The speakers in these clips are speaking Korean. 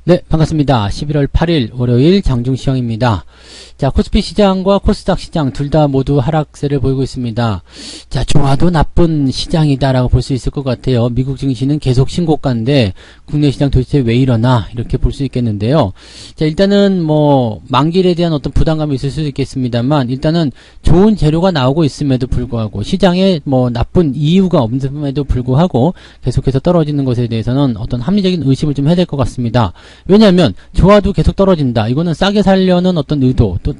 네, 반갑습니다. 11월 8일 월요일 장중시황입니다. 자, 코스피 시장과 코스닥 시장 둘 다 모두 하락세를 보이고 있습니다. 자, 좋아도 나쁜 시장이다라고 볼 수 있을 것 같아요. 미국 증시는 계속 신고가인데 국내 시장 도대체 왜 이러나 이렇게 볼 수 있겠는데요. 자, 일단은 뭐 만기일에 대한 어떤 부담감이 있을 수도 있겠습니다만 일단은 좋은 재료가 나오고 있음에도 불구하고 시장에 뭐 나쁜 이유가 없음에도 불구하고 계속해서 떨어지는 것에 대해서는 어떤 합리적인 의심을 좀 해야 될 것 같습니다. 왜냐하면 좋아도 계속 떨어진다. 이거는 싸게 살려는 어떤 의도, 또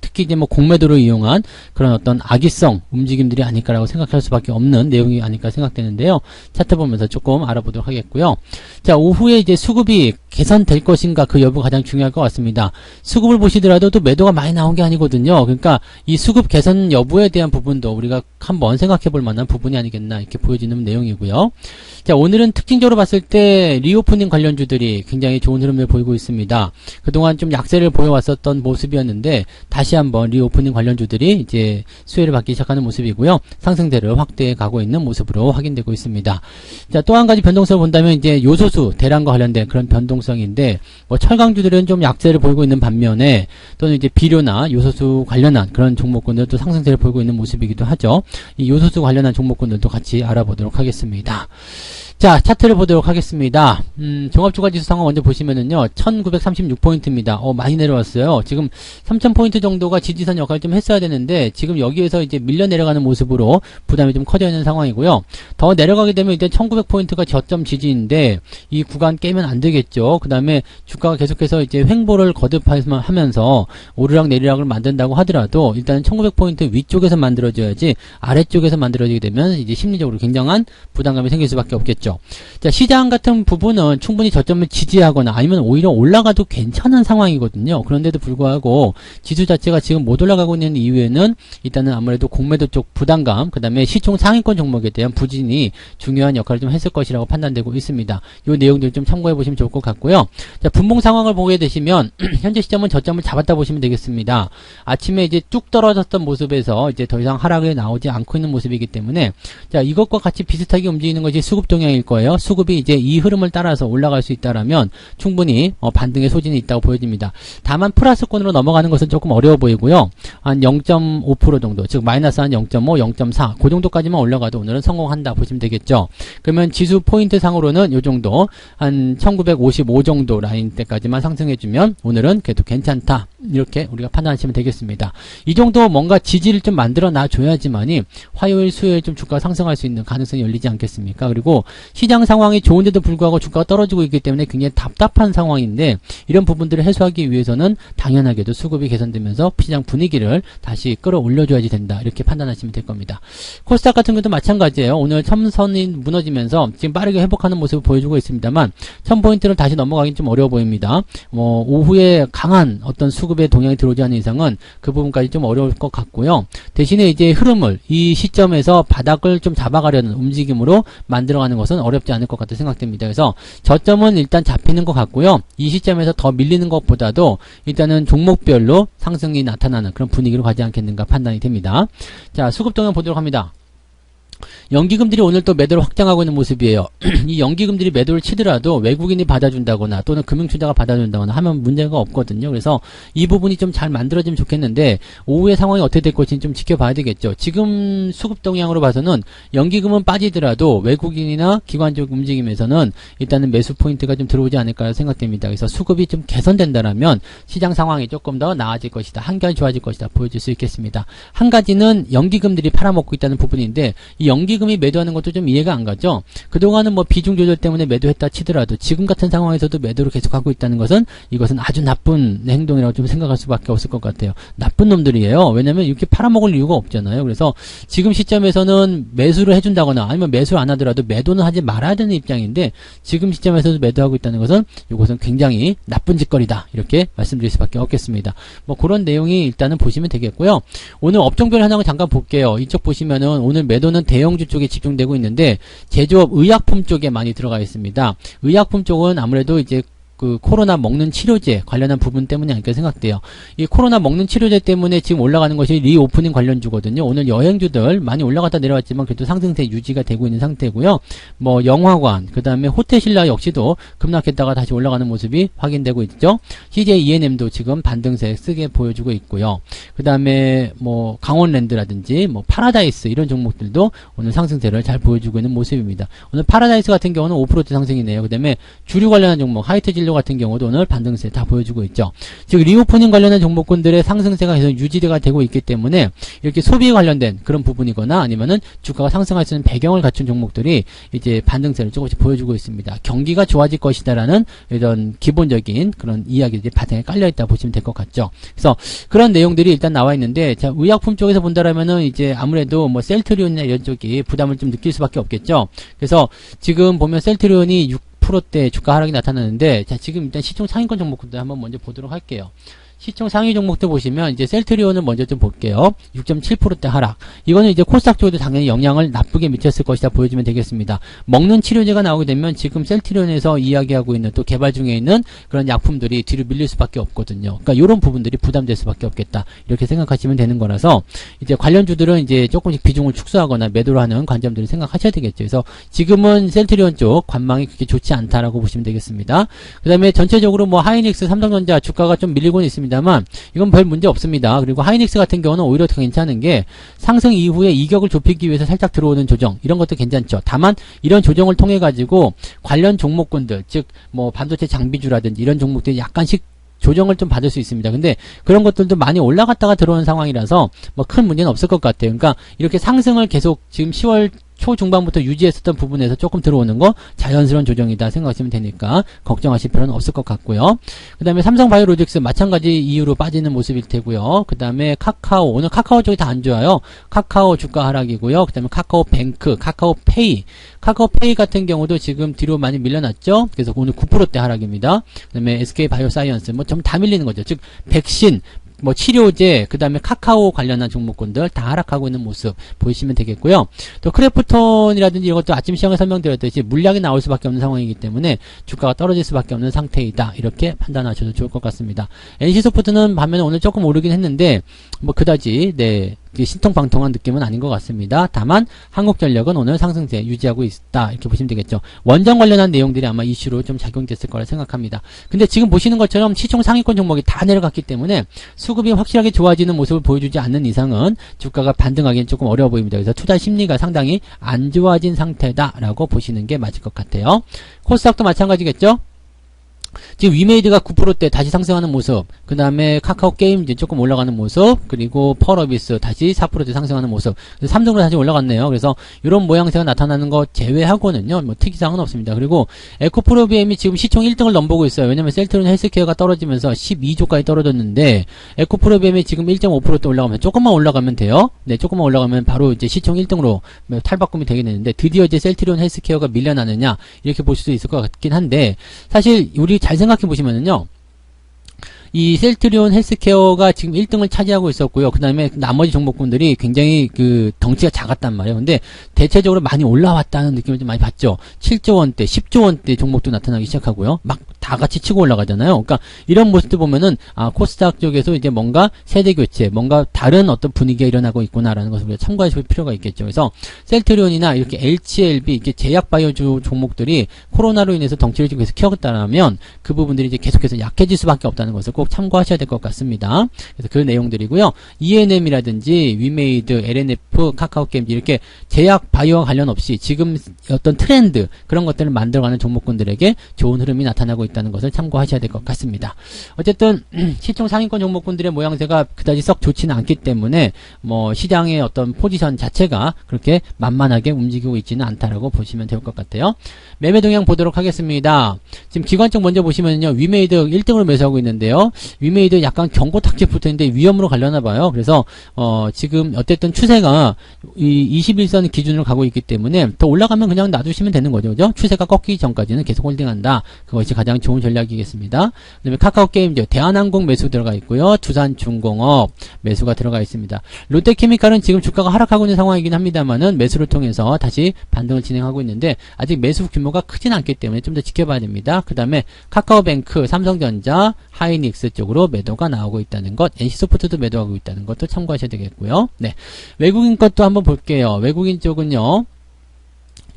특히 이제 뭐 공매도를 이용한 그런 어떤 악의성 움직임들이 아닐까라고 생각할 수밖에 없는 내용이 아닐까 생각되는데요. 차트 보면서 조금 알아보도록 하겠고요. 자, 오후에 이제 수급이 개선될 것인가 그 여부가 가장 중요할 것 같습니다. 수급을 보시더라도 또 매도가 많이 나온 게 아니거든요. 그러니까 이 수급 개선 여부에 대한 부분도 우리가 한번 생각해 볼 만한 부분이 아니겠나 이렇게 보여지는 내용이고요. 자, 오늘은 특징적으로 봤을 때 리오프닝 관련주들이 굉장히 좋은 흐름을 보이고 있습니다. 그동안 좀 약세를 보여왔었던 모습이었는데 다시 한번 리오프닝 관련주들이 이제 수혜를 받기 시작하는 모습이고요. 상승세를 확대해 가고 있는 모습으로 확인되고 있습니다. 자, 또 한 가지 변동성을 본다면 이제 요소수 대란과 관련된 그런 변동성인데 뭐 철강주들은 좀 약세를 보이고 있는 반면에 또는 이제 비료나 요소수 관련한 그런 종목군들도 상승세를 보이고 있는 모습이기도 하죠. 이 요소수 관련한 종목군들도 같이 알아보도록 하겠습니다. 자, 차트를 보도록 하겠습니다. 종합주가지수 상황 먼저 보시면은요, 1936포인트입니다. 많이 내려왔어요. 지금 3000포인트 정도가 지지선 역할을 좀 했어야 되는데, 지금 여기에서 이제 밀려 내려가는 모습으로 부담이 좀 커져 있는 상황이고요. 더 내려가게 되면 이제 1900포인트가 저점 지지인데, 이 구간 깨면 안 되겠죠. 그 다음에 주가가 계속해서 이제 횡보를 거듭하면서 오르락 내리락을 만든다고 하더라도, 일단은 1900포인트 위쪽에서 만들어져야지, 아래쪽에서 만들어지게 되면 이제 심리적으로 굉장한 부담감이 생길 수밖에 없겠죠. 자, 시장 같은 부분은 충분히 저점을 지지하거나 아니면 오히려 올라가도 괜찮은 상황이거든요. 그런데도 불구하고 지수 자체가 지금 못 올라가고 있는 이유에는 일단은 아무래도 공매도 쪽 부담감, 그 다음에 시총 상위권 종목에 대한 부진이 중요한 역할을 좀 했을 것이라고 판단되고 있습니다. 이 내용들 좀 참고해 보시면 좋을 것 같고요. 자, 분봉 상황을 보게 되시면 현재 시점은 저점을 잡았다 보시면 되겠습니다. 아침에 이제 쭉 떨어졌던 모습에서 이제 더 이상 하락이 나오지 않고 있는 모습이기 때문에 자, 이것과 같이 비슷하게 움직이는 것이 수급 동향일 거예요. 수급이 이제 이 흐름을 따라서 올라갈 수 있다라면 충분히 반등의 소진이 있다고 보여집니다. 다만 플러스권으로 넘어가는 것은 조금 어려워 보이고요. 한 0.5% 정도, 즉 마이너스 한 0.5, 0.4 그 정도까지만 올라가도 오늘은 성공한다 보시면 되겠죠. 그러면 지수 포인트 상으로는 요 정도 한 1955 정도 라인 때까지만 상승해주면 오늘은 그래도 괜찮다 이렇게 우리가 판단하시면 되겠습니다. 이 정도 뭔가 지지를 좀 만들어 놔줘야지만이 화요일 수요일 좀 주가가 상승할 수 있는 가능성이 열리지 않겠습니까? 그리고 시장 상황이 좋은데도 불구하고 주가가 떨어지고 있기 때문에 굉장히 답답한 상황인데 이런 부분들을 해소하기 위해서는 당연하게도 수급이 개선되면서 시장 분위기를 다시 끌어올려줘야지 된다 이렇게 판단하시면 될 겁니다. 코스닥 같은 경우도 마찬가지예요. 오늘 첨선이 무너지면서 지금 빠르게 회복하는 모습을 보여주고 있습니다만 1000포인트를 다시 넘어가긴 좀 어려워 보입니다. 뭐 오후에 강한 어떤 수급의 동향이 들어오지 않는 이상은 그 부분까지 좀 어려울 것 같고요. 대신에 이제 흐름을 이 시점에서 바닥을 좀 잡아가려는 움직임으로 만들어가는 것은 어렵지 않을 것 같다 생각됩니다. 그래서 저점은 일단 잡히는 것 같고요. 이 시점에서 더 밀리는 것보다도 일단은 종목별로 상승이 나타나는 그런 분위기로 가지 않겠는가 판단이 됩니다. 자, 수급 동향 보도록 합니다. 연기금들이 오늘 또 매도를 확장하고 있는 모습이에요. 이 연기금들이 매도를 치더라도 외국인이 받아준다거나 또는 금융투자가 받아준다거나 하면 문제가 없거든요. 그래서 이 부분이 좀 잘 만들어지면 좋겠는데 오후의 상황이 어떻게 될 것인지 좀 지켜봐야 되겠죠. 지금 수급 동향으로 봐서는 연기금은 빠지더라도 외국인이나 기관적 움직임에서는 일단은 매수 포인트가 좀 들어오지 않을까 생각됩니다. 그래서 수급이 좀 개선된다라면 시장 상황이 조금 더 나아질 것이다. 한결 좋아질 것이다. 보여줄 수 있겠습니다. 한 가지는 연기금들이 팔아먹고 있다는 부분인데 이 연기금이 매도하는 것도 좀 이해가 안 가죠. 그동안은 뭐 비중 조절 때문에 매도했다 치더라도 지금 같은 상황에서도 매도를 계속하고 있다는 것은 이것은 아주 나쁜 행동이라고 좀 생각할 수밖에 없을 것 같아요. 나쁜 놈들이에요. 왜냐면 이렇게 팔아먹을 이유가 없잖아요. 그래서 지금 시점에서는 매수를 해준다거나 아니면 매수를 안 하더라도 매도는 하지 말아야 되는 입장인데 지금 시점에서도 매도하고 있다는 것은 이것은 굉장히 나쁜 짓거리다. 이렇게 말씀드릴 수밖에 없겠습니다. 뭐 그런 내용이 일단은 보시면 되겠고요. 오늘 업종별 현황을 잠깐 볼게요. 이쪽 보시면은 오늘 매도는 대형주 쪽에 집중되고 있는데 제조업 의약품 쪽에 많이 들어가 있습니다. 의약품 쪽은 아무래도 이제 그 코로나 먹는 치료제 관련한 부분 때문이 아닐까 생각돼요. 이 코로나 먹는 치료제 때문에 지금 올라가는 것이 리오프닝 관련주거든요. 오늘 여행주들 많이 올라갔다 내려왔지만 그래도 상승세 유지가 되고 있는 상태고요. 뭐 영화관, 그 다음에 호텔신라 역시도 급락했다가 다시 올라가는 모습이 확인되고 있죠. CJ ENM도 지금 반등세 쓰게 보여주고 있고요. 그 다음에 뭐 강원랜드라든지 뭐 파라다이스 이런 종목들도 오늘 상승세를 잘 보여주고 있는 모습입니다. 오늘 파라다이스 같은 경우는 5% 상승이네요. 그 다음에 주류 관련한 종목 하이트 진료 같은 경우도 오늘 반등세 다 보여주고 있죠. 즉 리오프닝 관련한 종목군들의 상승세가 계속 유지가 되고 있기 때문에 이렇게 소비에 관련된 그런 부분이거나 아니면은 주가가 상승할 수 있는 배경을 갖춘 종목들이 이제 반등세를 조금씩 보여주고 있습니다. 경기가 좋아질 것이다라는 이런 기본적인 그런 이야기들이 바탕에 깔려있다 보시면 될 것 같죠. 그래서 그런 내용들이 일단 나와 있는데, 자, 의약품 쪽에서 본다라면은 이제 아무래도 뭐 셀트리온이나 이런 쪽이 부담을 좀 느낄 수밖에 없겠죠. 그래서 지금 보면 셀트리온이 6%대 주가 하락이 나타나는데, 자, 지금 일단 시총 상위권 종목들 한번 먼저 보도록 할게요. 시총 상위 종목들 보시면 이제 셀트리온을 먼저 좀 볼게요. 6.7%대 하락. 이거는 이제 코스닥 쪽에도 당연히 영향을 나쁘게 미쳤을 것이다 보여주면 되겠습니다. 먹는 치료제가 나오게 되면 지금 셀트리온에서 이야기하고 있는 또 개발 중에 있는 그런 약품들이 뒤로 밀릴 수밖에 없거든요. 그러니까 이런 부분들이 부담될 수밖에 없겠다. 이렇게 생각하시면 되는 거라서 이제 관련주들은 이제 조금씩 비중을 축소하거나 매도를 하는 관점들을 생각하셔야 되겠죠. 그래서 지금은 셀트리온 쪽 관망이 그렇게 좋지 않다라고 보시면 되겠습니다. 그 다음에 전체적으로 뭐 하이닉스, 삼성전자 주가가 좀 밀리고는 있습니다. 이건 별 문제 없습니다. 그리고 하이닉스 같은 경우는 오히려 더 괜찮은 게 상승 이후에 이격을 좁히기 위해서 살짝 들어오는 조정 이런 것도 괜찮죠. 다만 이런 조정을 통해 가지고 관련 종목군들 즉 뭐 반도체 장비주라든지 이런 종목들이 약간씩 조정을 좀 받을 수 있습니다. 근데 그런 것들도 많이 올라갔다가 들어오는 상황이라서 뭐 큰 문제는 없을 것 같아요. 그러니까 이렇게 상승을 계속 지금 10월 초중반부터 유지했었던 부분에서 조금 들어오는 거 자연스러운 조정이다 생각하시면 되니까 걱정하실 필요는 없을 것 같고요. 그 다음에 삼성바이오로직스 마찬가지 이유로 빠지는 모습일 테고요. 그 다음에 카카오, 오늘 카카오 쪽이 다 안 좋아요. 카카오 주가 하락이고요. 그 다음에 카카오뱅크, 카카오페이 같은 경우도 지금 뒤로 많이 밀려났죠. 그래서 오늘 9%대 하락입니다. 그 다음에 SK바이오사이언스 뭐 좀 다 밀리는 거죠. 즉 백신, 뭐 치료제, 그 다음에 카카오 관련한 종목군들 다 하락하고 있는 모습 보시면 되겠고요. 또 크래프톤이라든지 이런 것도 아침 시장에 설명드렸듯이 물량이 나올 수밖에 없는 상황이기 때문에 주가가 떨어질 수밖에 없는 상태이다. 이렇게 판단하셔도 좋을 것 같습니다. NC소프트는 반면에 오늘 조금 오르긴 했는데 뭐 그다지 신통방통한 느낌은 아닌 것 같습니다. 다만 한국전력은 오늘 상승세 유지하고 있다 이렇게 보시면 되겠죠. 원전 관련한 내용들이 아마 이슈로 좀 작용됐을 거라 생각합니다. 근데 지금 보시는 것처럼 시총 상위권 종목이 다 내려갔기 때문에 수급이 확실하게 좋아지는 모습을 보여주지 않는 이상은 주가가 반등하기는 조금 어려워 보입니다. 그래서 투자 심리가 상당히 안 좋아진 상태다라고 보시는 게 맞을 것 같아요. 코스닥도 마찬가지겠죠. 지금 위메이드가 9%대 다시 상승하는 모습, 그 다음에 카카오 게임 이제 조금 올라가는 모습, 그리고 펄어비스 다시 4%대 상승하는 모습, 삼성으로 다시 올라갔네요. 그래서 이런 모양새가 나타나는 거 제외하고는요, 뭐 특이사항은 없습니다. 그리고 에코프로비엠이 지금 시총 1등을 넘보고 있어요. 왜냐면 셀트리온 헬스케어가 떨어지면서 12조까지 떨어졌는데 에코프로비엠이 지금 1.5% 올라가면 조금만 올라가면 돼요. 네, 조금만 올라가면 바로 이제 시총 1등으로 탈바꿈이 되게 되는데 드디어 이제 셀트리온 헬스케어가 밀려나느냐 이렇게 볼 수도 있을 것 같긴 한데 사실 우리 잘 생각해 보시면은요. 이 셀트리온 헬스케어가 지금 1등을 차지하고 있었고요. 그 다음에 나머지 종목군들이 굉장히 그 덩치가 작았단 말이에요. 근데 대체적으로 많이 올라왔다는 느낌을 좀 많이 받죠. 7조 원대, 10조 원대 종목도 나타나기 시작하고요. 막 다 같이 치고 올라가잖아요. 그러니까 이런 모습들 보면은 코스닥 쪽에서 이제 뭔가 세대 교체, 뭔가 다른 어떤 분위기가 일어나고 있구나라는 것을 우리가 참고하실 필요가 있겠죠. 그래서 셀트리온이나 이렇게 HLB, 이렇게 제약 바이오주 종목들이 코로나로 인해서 덩치를 좀 계속 키웠다라면 그 부분들이 이제 계속해서 약해질 수밖에 없다는 것을 꼭 참고하셔야 될 것 같습니다. 그래서 그 내용들이고요. ENM이라든지 위메이드, LNF, 카카오게임 이렇게 제약 바이오와 관련 없이 지금 어떤 트렌드 그런 것들을 만들어가는 종목군들에게 좋은 흐름이 나타나고 있다는 것을 참고하셔야 될 것 같습니다. 어쨌든 시총 상위권 종목군들의 모양새가 그다지 썩 좋지는 않기 때문에 뭐 시장의 어떤 포지션 자체가 그렇게 만만하게 움직이고 있지는 않다라고 보시면 될 것 같아요. 매매 동향 보도록 하겠습니다. 지금 기관적 먼저 보시면요. 위메이드 1등으로 매수하고 있는데요. 위메이드 약간 경고 탁제 붙어있는데 위험으로 가려나 봐요. 그래서 지금 어쨌든 추세가 이 21선 기준으로 가고 있기 때문에 더 올라가면 그냥 놔두시면 되는 거죠. 그죠? 추세가 꺾이기 전까지는 계속 홀딩한다. 그것이 가장 좋은 전략이겠습니다. 그 다음에 카카오게임즈, 대한항공 매수 들어가 있고요. 두산중공업 매수가 들어가 있습니다. 롯데케미칼은 지금 주가가 하락하고 있는 상황이긴 합니다만은 매수를 통해서 다시 반등을 진행하고 있는데 아직 매수 규모가 크진 않기 때문에 좀 더 지켜봐야 됩니다. 그 다음에 카카오뱅크, 삼성전자, 하이닉스 쪽으로 매도가 나오고 있다는 것, NC소프트도 매도하고 있다는 것도 참고하셔야 되겠고요. 네, 외국인 것도 한번 볼게요. 외국인 쪽은요.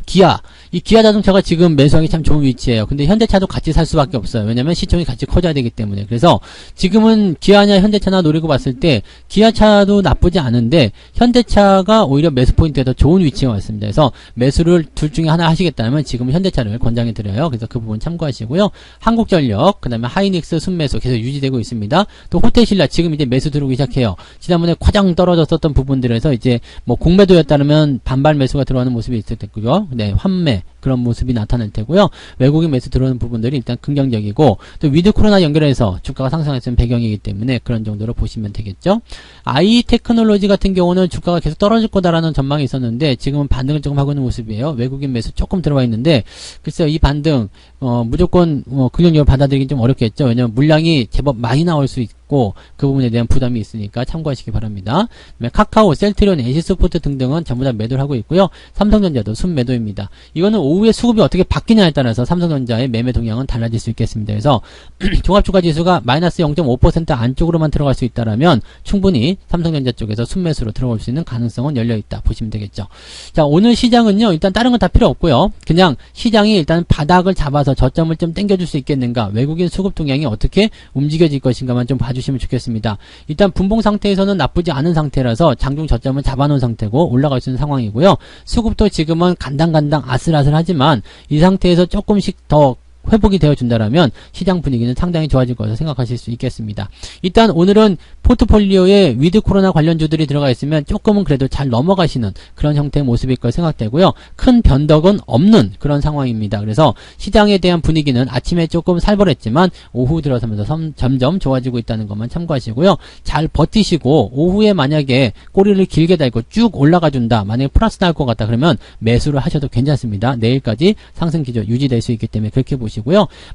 기아. 이 기아 자동차가 지금 매수하기 참 좋은 위치예요. 근데 현대차도 같이 살 수밖에 없어요. 왜냐면 시총이 같이 커져야 되기 때문에. 그래서 지금은 기아냐 현대차나 노리고 봤을 때 기아차도 나쁘지 않은데 현대차가 오히려 매수 포인트에 더 좋은 위치에 왔습니다. 그래서 매수를 둘 중에 하나 하시겠다면 지금은 현대차를 권장해 드려요. 그래서 그 부분 참고하시고요. 한국전력, 그 다음에 하이닉스 순매수 계속 유지되고 있습니다. 또 호텔신라 지금 이제 매수 들어오기 시작해요. 지난번에 과장 떨어졌었던 부분들에서 이제 뭐 공매도였다면 반발 매수가 들어가는 모습이 있을 테고요. 네, 환매 그런 모습이 나타날 테고요. 외국인 매수 들어오는 부분들이 일단 긍정적이고 또 위드 코로나 연결해서 주가가 상승했으면 배경이기 때문에 그런 정도로 보시면 되겠죠. 아이테크놀로지 같은 경우는 주가가 계속 떨어질 거다라는 전망이 있었는데 지금은 반등을 조금 하고 있는 모습이에요. 외국인 매수 조금 들어와 있는데 글쎄요, 이 반등 무조건 긍정적으로 받아들이긴 좀 어렵겠죠. 왜냐면 물량이 제법 많이 나올 수 있고 그 부분에 대한 부담이 있으니까 참고하시기 바랍니다. 그다음에 카카오, 셀트리온, NC소프트 등등은 전부 다 매도를 하고 있고요. 삼성전자도 순매도입니다. 이거는 오후에 수급이 어떻게 바뀌냐에 따라서 삼성전자의 매매 동향은 달라질 수 있겠습니다. 그래서 종합주가지수가 마이너스 0.5% 안쪽으로만 들어갈 수 있다라면 충분히 삼성전자 쪽에서 순매수로 들어갈 수 있는 가능성은 열려있다 보시면 되겠죠. 자, 오늘 시장은요, 일단 다른 건 다 필요 없고요. 그냥 시장이 일단 바닥을 잡아서 저점을 좀 당겨줄 수 있겠는가, 외국인 수급 동향이 어떻게 움직여질 것인가만 좀 봐주시면 좋겠습니다. 일단 분봉 상태에서는 나쁘지 않은 상태라서 장중 저점을 잡아놓은 상태고 올라갈 수 있는 상황이고요. 수급도 지금은 간당간당 아슬아슬하지만 이 상태에서 조금씩 더 회복이 되어준다라면 시장 분위기는 상당히 좋아질 것으로 생각하실 수 있겠습니다. 일단 오늘은 포트폴리오에 위드 코로나 관련주들이 들어가 있으면 조금은 그래도 잘 넘어가시는 그런 형태의 모습일 걸 생각되고요. 큰 변덕은 없는 그런 상황입니다. 그래서 시장에 대한 분위기는 아침에 조금 살벌했지만 오후 들어서면서 점점 좋아지고 있다는 것만 참고하시고요. 잘 버티시고 오후에 만약에 꼬리를 길게 달고 쭉 올라가 준다, 만약에 플러스 나올 것 같다 그러면 매수를 하셔도 괜찮습니다. 내일까지 상승 기조 유지될 수 있기 때문에 그렇게 보시고요.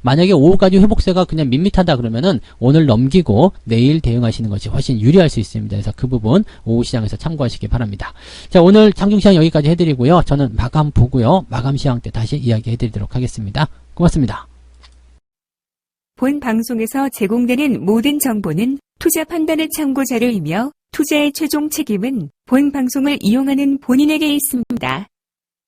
만약에 오후까지 회복세가 그냥 밋밋하다 그러면은 오늘 넘기고 내일 대응하시는 것이 훨씬 유리할 수 있습니다. 그래서 그 부분 오후 시장에서 참고하시기 바랍니다. 자, 오늘 장중시장 여기까지 해드리고요. 저는 마감 보고요. 마감 시황 때 다시 이야기 해드리도록 하겠습니다. 고맙습니다. 본 방송에서 제공되는 모든 정보는 투자 판단의 참고 자료이며 투자의 최종 책임은 본 방송을 이용하는 본인에게 있습니다.